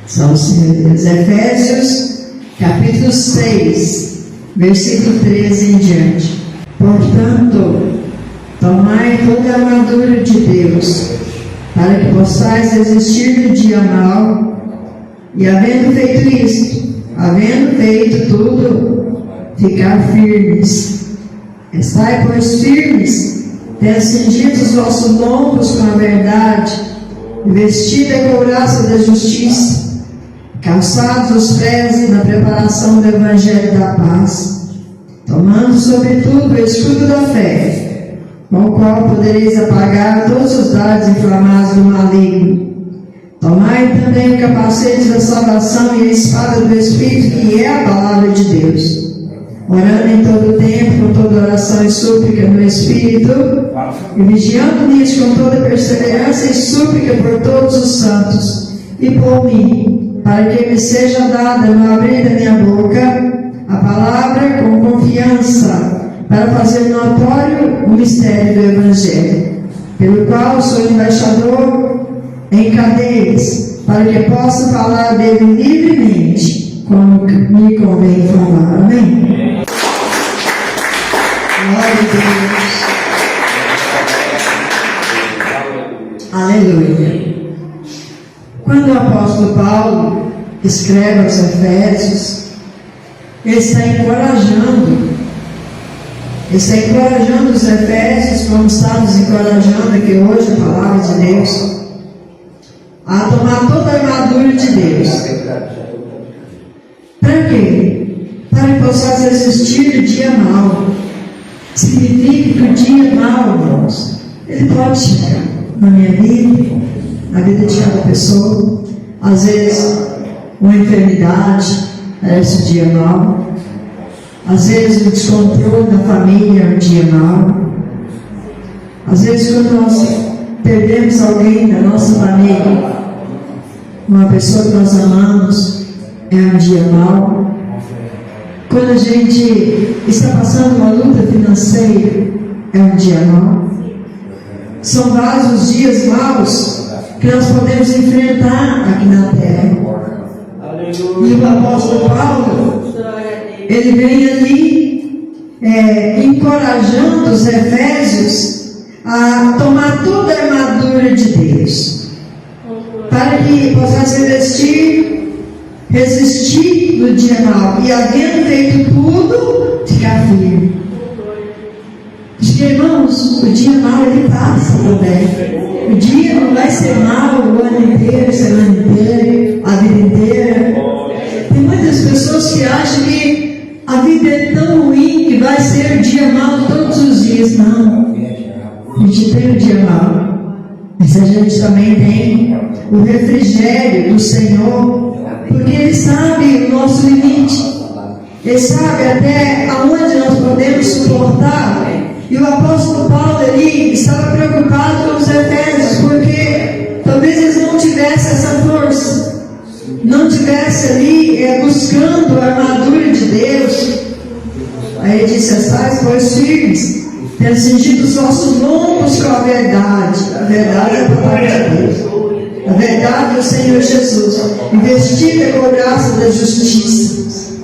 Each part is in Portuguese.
São os Senhores. Efésios, capítulo 6, versículo 13 em diante. Portanto, tomai toda a armadura de Deus, para que possais resistir no dia mau, e havendo feito isto, havendo feito tudo, ficar firmes. Estai, pois, firmes, tendo cingido os vossos lombos com a verdade, e vestida a couraça da justiça, calçados os pés na preparação do Evangelho da paz, tomando sobretudo o escudo da fé, com o qual podereis apagar todos os dardos inflamados do maligno. Tomai também o capacete da salvação e a espada do Espírito, que é a palavra de Deus, orando em todo o tempo, com toda oração e súplica no Espírito, e vigiando nisso com toda perseverança e súplica por todos os santos, e por mim, para que me seja dada no abrir da minha boca a palavra com confiança, para fazer notório o mistério do Evangelho, pelo qual sou embaixador em cadeias, para que possa falar dele livremente, como me convém falar. Amém? Glória a Deus. Aleluia. Quando o apóstolo Paulo escreve aos Efésios, ele está encorajando os Efésios, como está nos encorajando aqui hoje a palavra de Deus, a tomar toda a armadura de Deus. Para quê? Para que possas resistir no dia mau. Significa que o dia mau, irmãos, ele pode chegar na minha vida, na vida de cada pessoa. Às vezes, uma enfermidade parece um dia mau. Às vezes, o descontrole da família é um dia mau. Às vezes, quando nós perdemos alguém da nossa família, uma pessoa que nós amamos, é um dia mau. Quando a gente está passando uma luta financeira, é um dia mau. São vários os dias maus que nós podemos enfrentar aqui na terra. E o apóstolo Paulo, ele vem ali encorajando os Efésios a tomar toda a armadura de Deus, para que possam resistir no dia mau, e havendo feito tudo, ficar firme. Porque, irmãos, o dia mau ele passa também. O dia não vai ser mau o ano inteiro, semana inteira, a vida inteira. Tem muitas pessoas que acham que a vida é tão ruim que vai ser dia mau todos os dias. Não. A gente tem o dia mau, mas a gente também tem o refrigério do Senhor, porque Ele sabe o nosso limite. Ele sabe até aonde nós podemos suportar. E o apóstolo Paulo ali estava preocupado com os Efésios, porque talvez eles não tivessem essa força, não tivessem ali buscando a armadura de Deus. Aí ele disse: estais, pois, firmes, tendo cingido os vossos lombos com a verdade. A verdade é a palavra de Deus, a verdade é o Senhor Jesus, e vestida com a graça da justiça.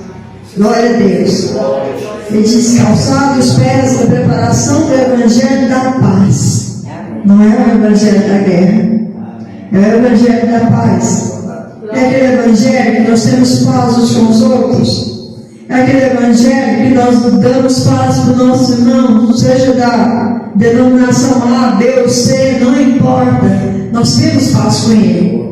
Glória a Deus. Ele diz: calçado os pés da preparação do Evangelho da paz. Não é o Evangelho da guerra, é o Evangelho da paz. É aquele Evangelho que nós temos paz uns com os outros. É aquele Evangelho que nós damos paz para o nosso irmão, seja da denominação A, B ou C, não importa. Nós temos paz com ele.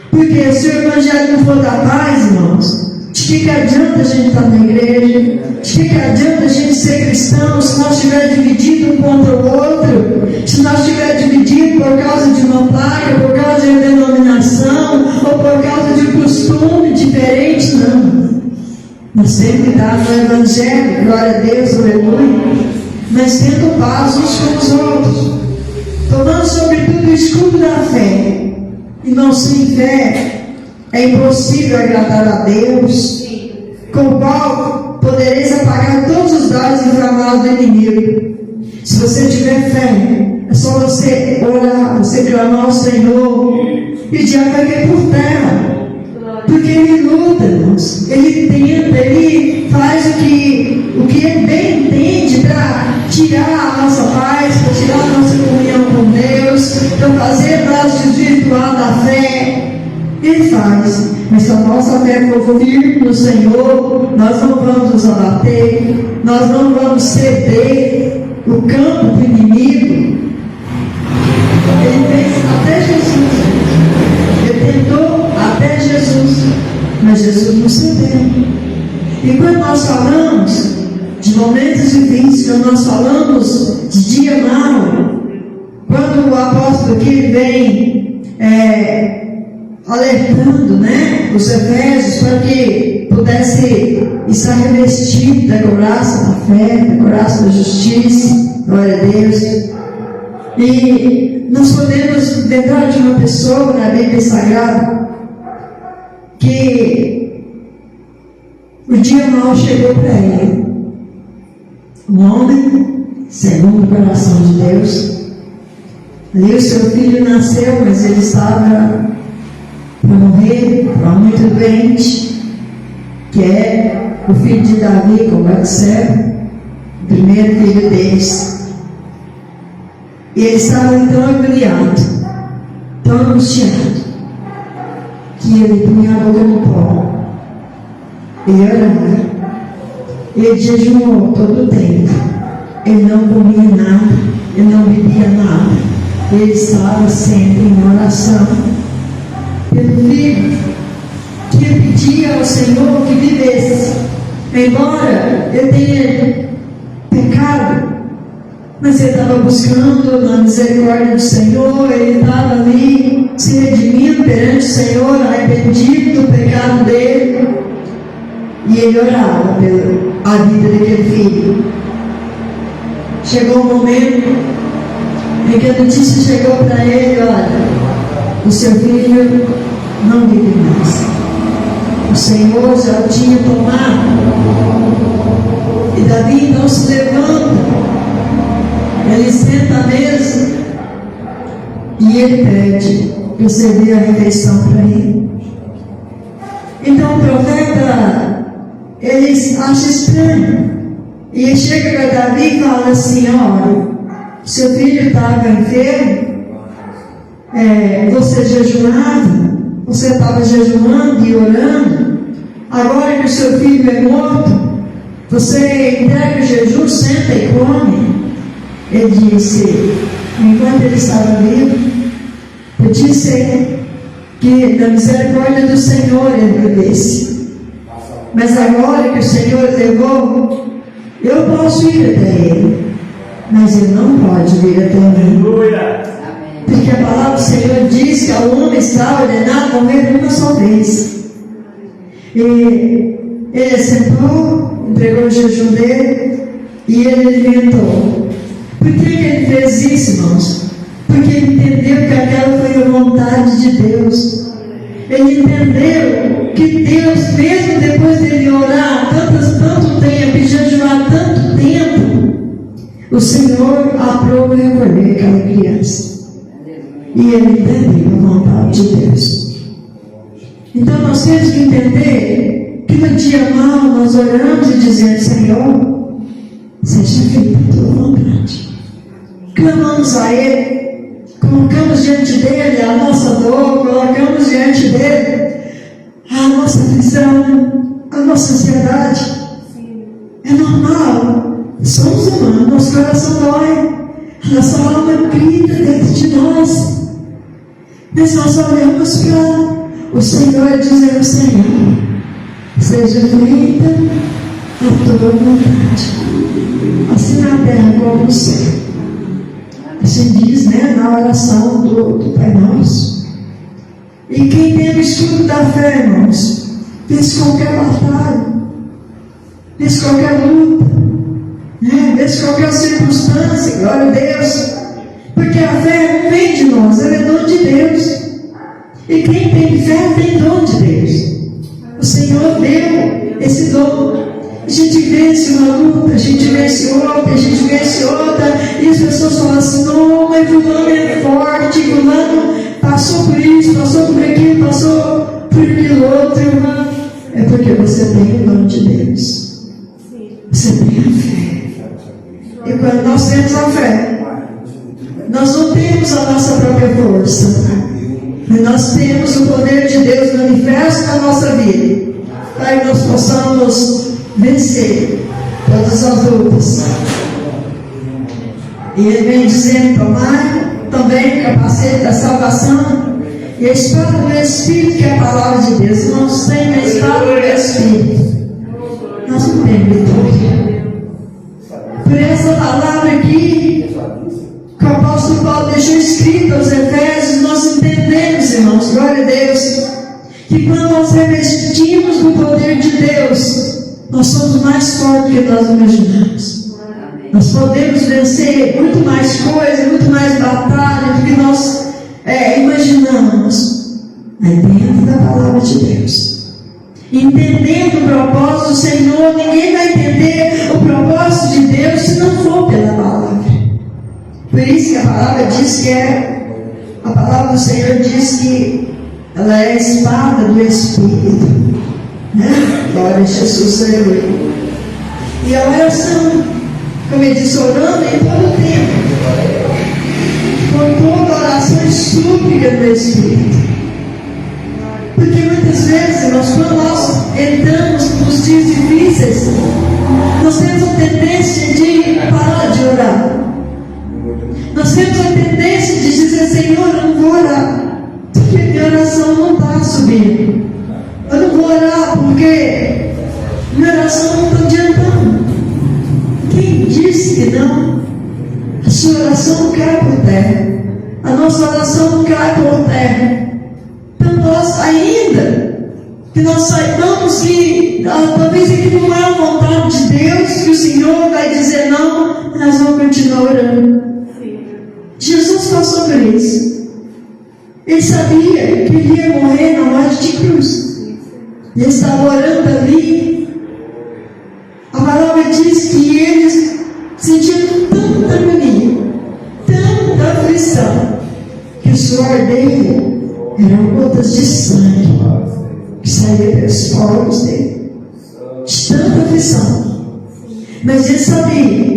Porque se o Evangelho não for da paz, irmãos, de que adianta a gente estar na igreja? De que adianta a gente ser cristão se nós estiver dividido um contra o outro? Se nós estiver dividido por causa de uma placa, por causa de uma denominação, ou por causa de um costume diferente? Não. Nós temos que estar no Evangelho, glória a Deus, aleluia. Mas tendo paz uns com os outros, tomando sobretudo o escudo da fé. Irmão, sem fé é impossível agradar a Deus, com o qual podereis apagar todos os dardos inflamados do inimigo. Se você tiver fé, é só você orar, você clamar ao Senhor, e o diabo vai cair por terra. ele luta, irmãos. Ele tenta, ele faz o que ele bem entende para tirar a nossa paz, para tirar a nossa comunhão com Deus, para fazer nós desvirtuar da fé. Ele faz, mas se a nossa fé for firme no Senhor, nós não vamos nos abater, nós não vamos ceder o campo do inimigo. Ele fez até Jesus, ele tentou até Jesus, mas Jesus não cedeu. E quando nós falamos de momentos difíceis, quando nós falamos de dia mau, quando o apóstolo aqui vem alertando, né, os Efésios para que pudesse estar revestido da couraça da fé, da couraça da justiça, glória a Deus. E nós podemos lembrar de uma pessoa na Bíblia Sagrada que o dia mau chegou para ele. Um homem segundo o coração de Deus. Ali o seu filho nasceu, mas ele estava para morrer, estava muito doente, que é o filho de Davi com Batseba, o primeiro filho deles. E ele estava tão agoniado, tão angustiado, que ele punha a boca no pó e orava. Ele jejuou todo o tempo, ele não comia nada, ele não bebia nada, ele estava sempre em oração pelo filho, que ele pedia ao Senhor que vivesse, embora ele tenha pecado, mas ele estava buscando na misericórdia do Senhor, ele estava ali se redimindo perante o Senhor, arrependido do pecado dele, e ele orava pela vida daquele filho. Chegou um momento em que a notícia chegou para ele: olha, o seu filho não vive mais, o Senhor já o tinha tomado. E Davi então se levanta, ele senta à mesa e ele pede para servir a refeição para ele. Então o profeta, ele acha estranho, e ele chega para Davi e fala assim: olha, seu filho estava enfermo, você jejuava, você estava jejuando e orando, agora que o seu filho é morto, você entrega o jejum, senta e come. Ele disse, enquanto ele estava vivo, eu disse que da misericórdia do Senhor ele vivesse, mas agora que o Senhor levou, eu posso ir até ele, mas ele não pode vir até mim. Porque a palavra do Senhor diz que ao homem está ordenado morrer uma só vez. E ele sentou, entregou o jejum dele e ele alimentou. Por que ele fez isso, irmãos? Porque ele entendeu que aquela foi a vontade de Deus. Ele entendeu que Deus, mesmo depois dele orar tanto tempo e jejuar tanto tempo, o Senhor aprova recolher aquela criança. E ele entendeu a vontade de Deus. Então nós temos que entender que no dia mau nós oramos e dizemos: Senhor, seja feita a tua vontade. Clamamos a Ele, colocamos diante dele a nossa dor, colocamos diante dele a nossa aflição, a nossa ansiedade. É normal, somos humanos, nosso coração dói, a nossa alma grita dentro de nós. Mas nós olhamos para o Senhor e dizemos: Senhor, seja feita a tua vontade, assim na terra como no céu. Assim diz, né, na oração do Pai Nosso. E quem tem o escudo da fé, irmãos, vence qualquer batalha, vence qualquer luta, né, vence qualquer circunstância, glória a Deus. Porque a fé não vem de nós, ela é dom de Deus. E quem tem fé tem dom de Deus. O Senhor deu esse dom. A gente vence uma luta, a gente vence outra, a gente vence outra, e as pessoas falam assim: não, mas fulano é forte, fulano passou por isso, passou por aquilo, passou por aquilo outro. porque você tem o dom de Deus. Você tem a fé. E quando nós temos a fé, nós não temos a nossa própria força, mas nós temos o poder de Deus manifesto na nossa vida, para que nós possamos vencer todas as lutas. E ele vem dizendo: tomai também o capacete da salvação e a espada do Espírito, que é a palavra de Deus. Nós temos a espada do Espírito. Nós não temos vitória. Por essa palavra aqui, que o apóstolo Paulo deixou escrito aos Efésios, nós entendemos, irmãos, glória a Deus, que quando nós revestimos do poder de Deus, nós somos mais fortes do que nós imaginamos. Nós podemos vencer muito mais coisas, muito mais batalhas do que nós imaginamos, aí dentro da palavra de Deus. Entendendo o propósito do Senhor, ninguém vai entender o propósito de Deus se não for pela palavra. Por isso que a palavra diz que a palavra do Senhor diz que ela é a espada do Espírito, né? Glória a Jesus, aleluia. E a oração, como ele disse, orando em todo o tempo, com toda oração e súplica do Espírito. Porque muitas vezes, irmãos, quando nós entramos nos dias difíceis, nós temos a tendência de parar de orar. Nós temos a tendência de dizer: Senhor, eu não vou orar, porque minha oração não está subindo. Eu não vou orar porque minha oração não está adiantando. Quem disse que não? A sua oração não cai por terra. A nossa oração não cai por terra. Então nós, ainda que nós saibamos que talvez aqui não é a vontade de Deus, que o Senhor vai dizer não, nós vamos continuar orando. Jesus passou por isso. Ele sabia que ele ia morrer na morte de cruz. Ele estava orando ali. A palavra diz que eles sentiam tanta agonia, tanta aflição, que o suor dele eram gotas de sangue que saíam pelos poros dele, de tanta aflição. Mas ele sabia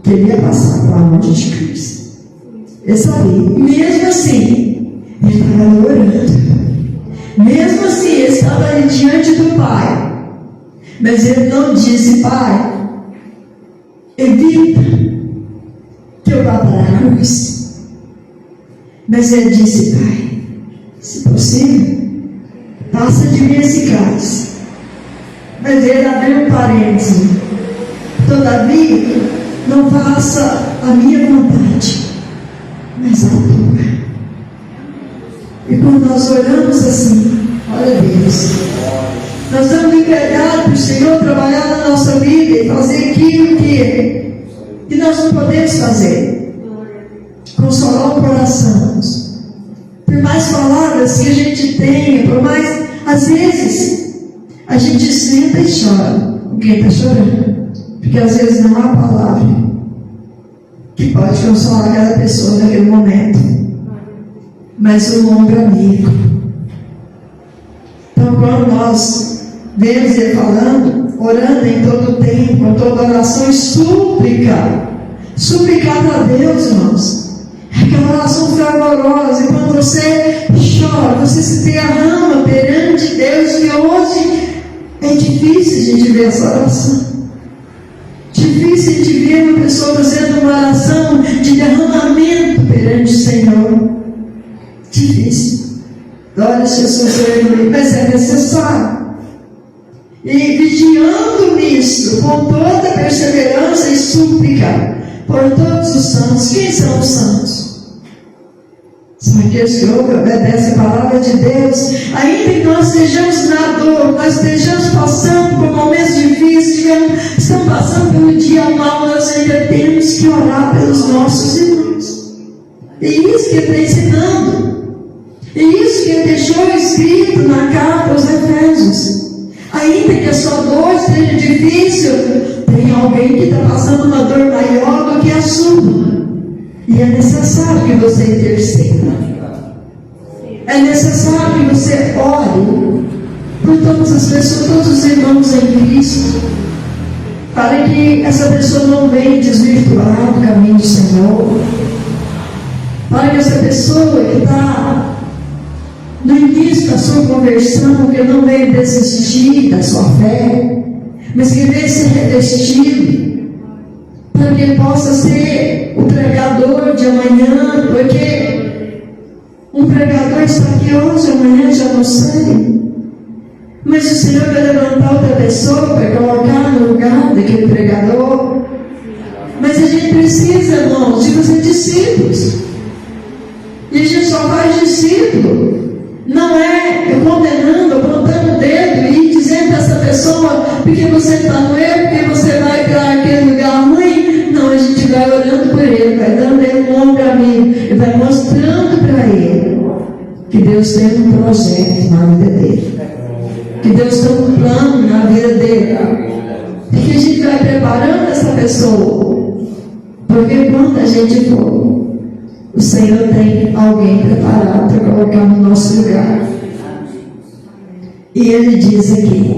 que ele ia passar pela morte de cruz. Ele sabia. E mesmo assim, ele estava orando. Mesmo assim, ele estava ali diante do Pai. Mas ele não disse: Pai, evita que eu vá para a cruz. Mas ele disse: Pai, se possível, passa de mim esse cálice. Mas ele abriu um parênteses: todavia, não faça a minha vontade, mas a tua. E quando nós oramos assim, olha Deus, nós damos liberdade para o Senhor trabalhar na nossa vida e fazer aquilo que nós não podemos fazer. Consolar o coração. Por mais palavras que a gente tenha, por mais, às vezes, a gente senta e chora. Quem está chorando? Porque às vezes não há palavra que pode consolar aquela pessoa naquele momento. Mas um ombro amigo. Então, quando nós vemos ele falando, orando em todo o tempo, com toda oração e súplica, suplicar a Deus, irmãos, aquela oração fervorosa. E quando você chora, você se derrama perante Deus, que hoje é difícil a gente ver essa oração. Difícil a gente ver uma pessoa fazendo uma oração de derramamento perante o Senhor. Difícil. Glória a Jesus, mas é necessário. E vigiando nisso, com toda perseverança e súplica, por todos os santos. Quem são os santos? São aqueles que obedecem a palavra de Deus. Ainda que nós estejamos na dor, nós estejamos passando por momentos difíceis, estamos passando pelo dia mal, nós ainda temos que orar pelos nossos irmãos. E isso que ele está ensinando. E isso que ele deixou escrito na carta aos Efésios. Ainda que a sua dor esteja difícil, tem alguém que está passando uma dor maior do que a sua. E é necessário que você interceda. É necessário que você ore por todas as pessoas, todos os irmãos em Cristo, para que essa pessoa não venha desvirtuar do caminho do Senhor, para que essa pessoa que está no início da sua conversão, que não venha desistir da sua fé, mas que venha ser revestido, para que ele possa ser o pregador de amanhã, porque um pregador está aqui hoje, amanhã já não sei, mas o Senhor vai levantar outra pessoa para colocar no lugar daquele pregador. Mas a gente precisa, irmãos, de fazer discípulos, e a gente só faz discípulo. Não é eu condenando, apontando o dedo e dizendo para essa pessoa, porque você está no erro, porque você vai para aquele lugar ruim. Não, a gente vai olhando por ele, vai dando ele um bom caminho, e vai mostrando para ele que Deus tem um projeto na vida dele, que Deus tem um plano na vida dele, e que a gente vai preparando essa pessoa, porque quando a gente for, o Senhor tem alguém preparado para colocar no nosso lugar. E Ele diz aqui,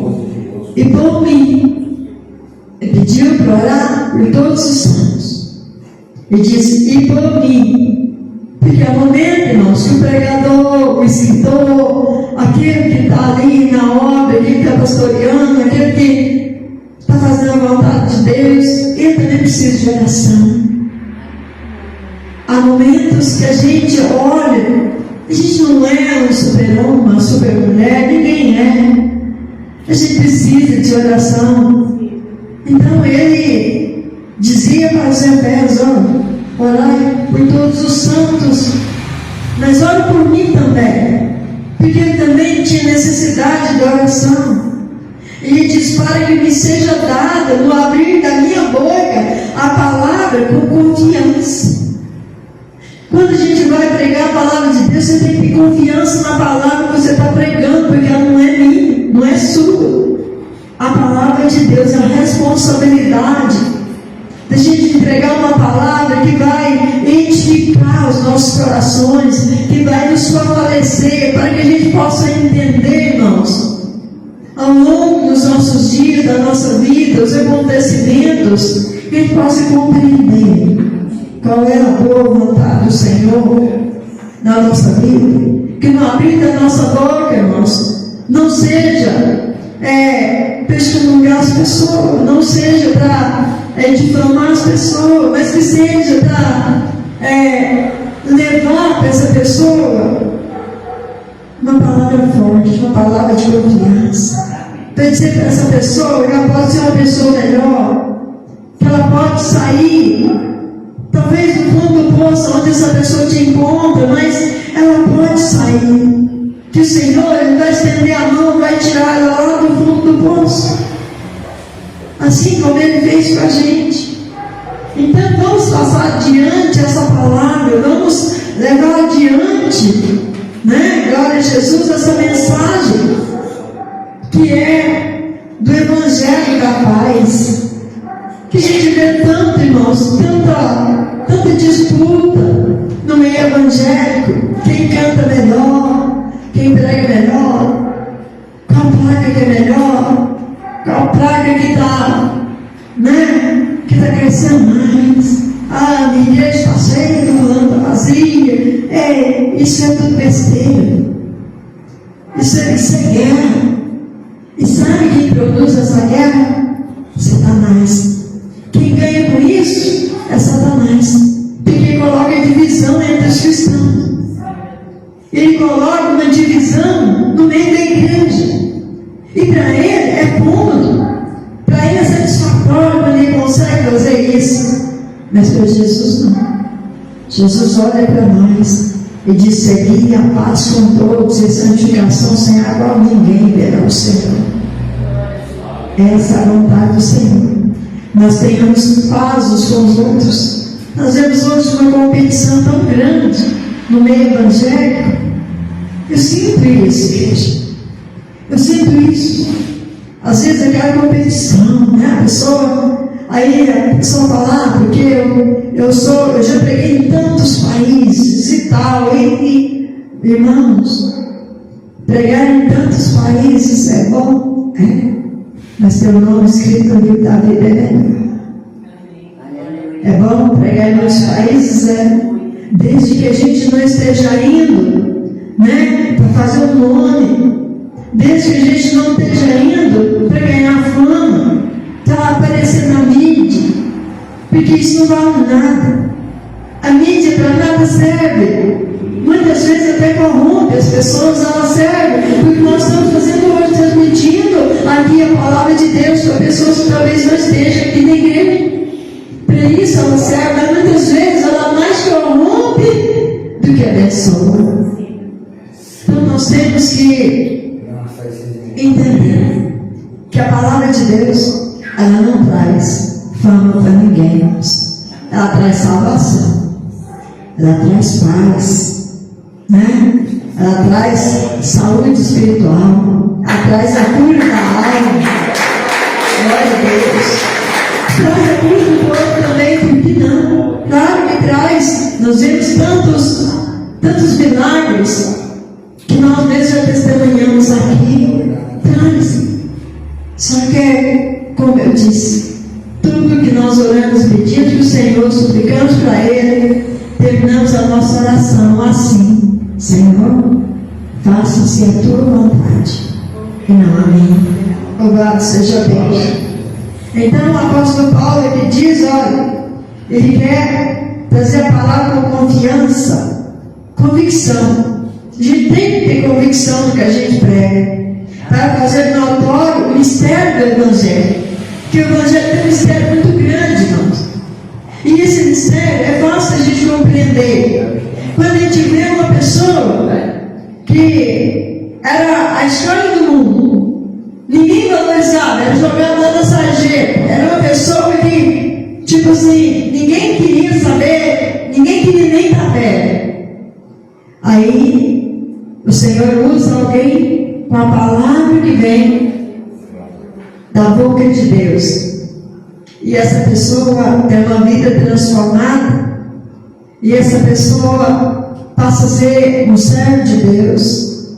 e por mim, Ele pediu para orar por todos os santos. Ele disse, e por mim, porque é o momento, irmãos, que o pregador, o escritor, aquele que está ali na obra, aquele que está pastoreando, aquele que está fazendo a vontade de Deus, ele também precisa de oração. Há momentos que a gente olha, a gente não é um super-homem, uma super-mulher, ninguém é. A gente precisa de oração. Então ele dizia para os Efésios, orai por todos os santos, mas ore por mim também, porque ele também tinha necessidade de oração. Ele diz, para que me seja dada no abrir da minha boca a palavra com confiança. Quando a gente vai pregar a palavra de Deus, você tem que ter confiança na palavra que você está pregando, porque ela não é minha, não é sua. A palavra de Deus é a responsabilidade da gente entregar uma palavra que vai edificar os nossos corações, que vai nos fortalecer, para que a gente possa entender, irmãos, ao longo dos nossos dias, da nossa vida, os acontecimentos, que a gente possa compreender qual é a boa vontade do Senhor na nossa vida. Que no abrir da nossa boca, irmãos, não seja para excomungar as pessoas, não seja para difamar as pessoas, mas que seja para levar para essa pessoa uma palavra forte, uma palavra de confiança, para dizer para essa pessoa que ela pode ser uma pessoa melhor, que ela pode sair talvez do fundo do poço onde essa pessoa te encontra, mas ela pode sair, que o Senhor Ele vai estender a mão, vai tirar ela lá do fundo do poço, assim como Ele fez com a gente. Então vamos passar adiante essa palavra, vamos levar adiante, glória a Jesus, essa mensagem que é do Evangelho da Paz. Que a gente vê tanto, irmãos, tanta disputa no meio evangélico, quem canta melhor, quem prega melhor, qual praga que é melhor, qual praga que está crescendo mais. Ah, minha igreja está cheia, fulano está vazia. Isso é tudo besteira. Isso é guerra. E sabe quem produz essa guerra? Satanás. Quem ganha com isso é Satanás, porque coloca divisão entre os cristãos. Ele coloca uma divisão no meio da igreja, e para ele é cômodo, para ele é satisfatório quando ele consegue fazer isso, mas para Jesus não. Jesus olha para nós e diz, segui a paz com todos e santificação sem a qual ninguém verá o Senhor. Essa é a vontade do Senhor. Nós tenhamos paz uns com os outros. Nós vemos hoje uma competição tão grande no meio evangélico. Eu sinto isso, igreja. Eu sinto isso. Às vezes aquela competição, a pessoa fala, porque eu já preguei em tantos países e tal, irmãos, Pregar em tantos países é bom, mas ter o nome escrito no livro da vida é melhor. É bom pregar em muitos países, desde que a gente não esteja indo, para fazer um nome, desde que a gente não esteja indo para ganhar fama, para aparecer na mídia, porque isso não vale nada. A mídia para nada serve. Muitas vezes até corrompe as pessoas, elas servem, porque nós estamos fazendo hoje, transmitindo aqui a palavra de Deus para pessoas que talvez não estejam aqui na igreja. Para isso ela serve, mas muitas vezes ela mais corrompe do que abençoa. Então nós temos que entender que a palavra de Deus, ela não traz fama para ninguém, ela traz salvação, ela traz paz, ela traz saúde espiritual, ela traz a cura da alma. Glória a Deus. Traz a cura do corpo também, por que não? Claro que traz. Nós vemos tantos milagres que nós mesmos já testemunhamos aqui. Traz. Só que, como eu disse, tudo que nós oramos, pedimos para o Senhor, suplicamos para Ele, terminamos a nossa oração assim: Senhor, faça-se a tua vontade e não a minha. Louvado seja Deus. Então o apóstolo Paulo, ele diz, olha, ele quer trazer a palavra com confiança, convicção. A gente tem que ter convicção do que a gente prega, para fazer notório o mistério do Evangelho. Porque o Evangelho tem um mistério muito grande, irmãos. E esse mistério é fácil a gente compreender. Quando a gente vê uma pessoa que era a história do mundo, ninguém valorizava, era jogado lá na sarjeta, era uma pessoa que, tipo assim, ninguém queria saber, ninguém queria nem estar perto. Aí o Senhor usa alguém com a palavra que vem da boca de Deus, e essa pessoa tem uma vida transformada, e essa pessoa passa a ser um servo de Deus,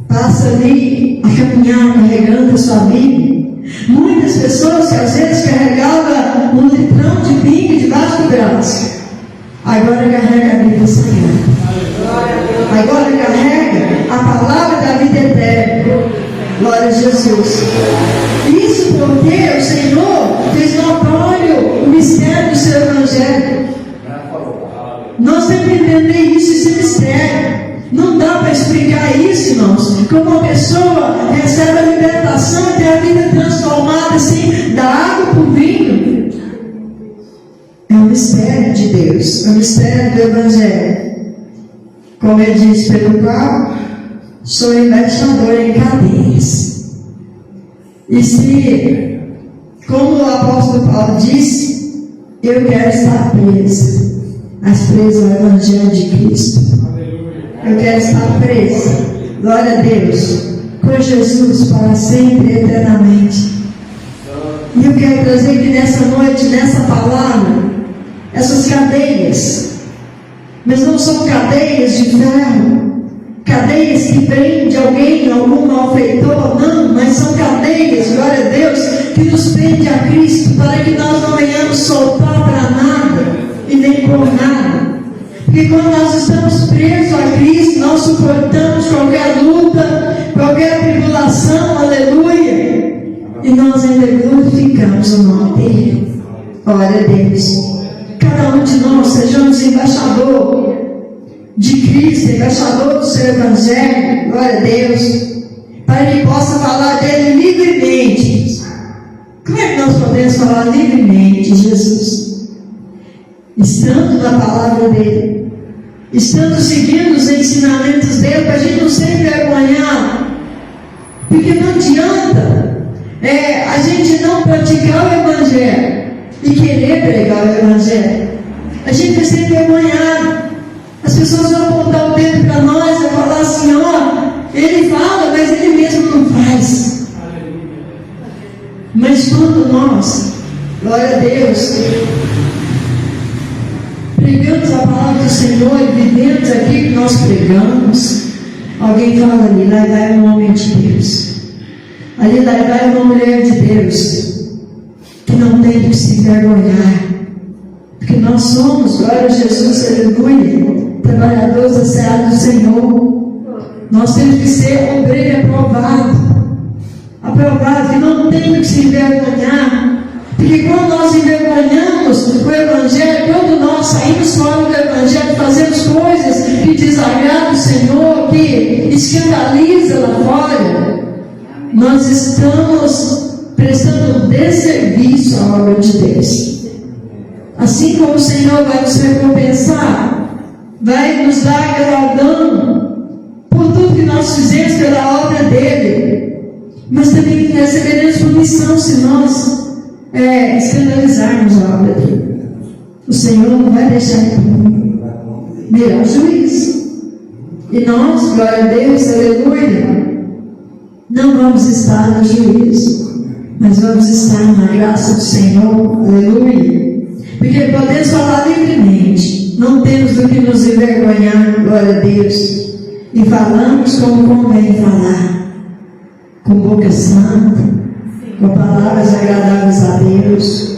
passa ali a caminhar carregando a sua Bíblia. Muitas pessoas que às vezes carregavam um litrão de vinho debaixo do braço, agora carrega a Bíblia Sagrada, agora carrega a palavra da vida eterna. Glória a Jesus. Isso porque o Senhor fez notório o mistério do seu Evangelho. Nós temos que entender isso, esse mistério. Não dá para explicar isso, irmãos. Como uma pessoa recebe a libertação e tem a vida transformada assim, da água para o vinho. É o mistério de Deus, é o mistério do Evangelho. Como ele diz, pelo qual sou embaixador em cadeias. E se, como o apóstolo Paulo disse, eu quero estar presa, mas presa ao Evangelho de Cristo. Eu quero estar presa, glória a Deus, com Jesus para sempre, eternamente. E eu quero trazer aqui nessa noite, nessa palavra, essas cadeias, mas não são cadeias de ferro, cadeias que prendem alguém, algum malfeitor, não, mas são cadeias, glória a Deus, que nos prende a Cristo, para que nós não venhamos soltar para nada e nem por nada. Porque quando nós estamos presos a Cristo, nós suportamos qualquer luta, qualquer tribulação, aleluia, e nós ainda glorificamos o nome dele. Glória a Deus. Cada um de nós sejamos embaixador de Cristo, embaixador do seu Evangelho, glória a Deus, para que possa falar dele livremente. Como é que nós podemos falar livremente de Jesus? Estando na palavra dele, estando seguindo os ensinamentos dele, para a gente não ser envergonhado, porque não adianta a gente não praticar o Evangelho e querer pregar o Evangelho. A gente vai ser envergonhado. As pessoas vão apontar o dedo para nós e falar assim, ele fala, mas ele mesmo não faz. Mas quando nós, glória a Deus, pregamos a palavra do Senhor e vivemos aquilo que nós pregamos, Alguém fala ali, lá vai um homem de Deus. Ali lá vai uma mulher de Deus, que não tem que se envergonhar. Porque nós somos, glória a Jesus, aleluia, trabalhadores da seara do Senhor. Nós temos que ser obreiro aprovado, que não tem que se envergonhar. Porque quando nós envergonhamos o Evangelho, quando nós saímos fora do Evangelho, fazemos coisas que desagradam o Senhor, que escandaliza lá fora, nós estamos prestando desserviço à obra de Deus. Assim como o Senhor vai nos recompensar, vai nos dar galardão por tudo que nós fizemos pela obra dele, mas também receberemos punição se nós escandalizarmos a obra dele. O Senhor não vai deixar impune, virá o juiz. E nós, glória a Deus, aleluia, não vamos estar no juízo, mas vamos estar na graça do Senhor, aleluia. Porque podemos falar livremente, não temos do que nos envergonhar, glória a Deus, e falamos como convém falar, com boca santa, com palavras agradáveis a Deus,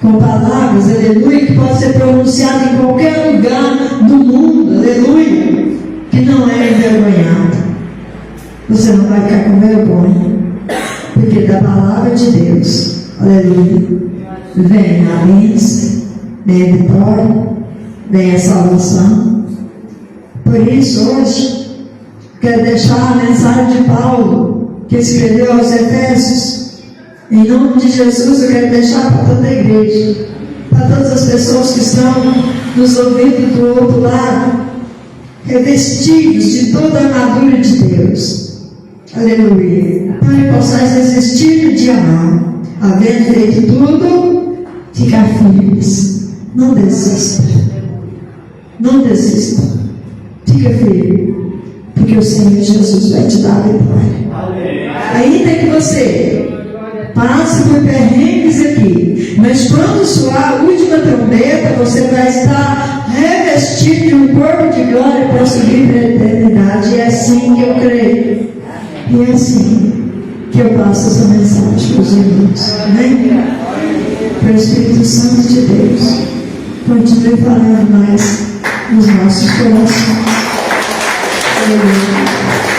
com palavras, aleluia, que pode ser pronunciada em qualquer lugar do mundo, aleluia, que não é envergonhado. Você não vai ficar com vergonha, porque da palavra de Deus, aleluia, vem a bênção, vem a vitória, vem a salvação. Por isso, hoje, quero deixar a mensagem de Paulo, que escreveu aos Efésios. Em nome de Jesus, eu quero deixar para toda a igreja, para todas as pessoas que estão nos ouvindo do outro lado, revestidos de toda a armadura de Deus. Aleluia. Para que possais resistir no dia mau, havendo feito tudo, ficar firmes. Não desista. Não desista. Fica firme, porque o Senhor Jesus vai te dar a vitória. Ainda que você passe por perrengues aqui, mas quando soar a última trombeta, você vai estar revestido de um corpo de glória para subir para a eternidade. E é assim que eu creio, e é assim que eu passo essa mensagem para os irmãos. Amém? Para o Espírito Santo de Deus continue falando mais nos nossos corações. Aleluia.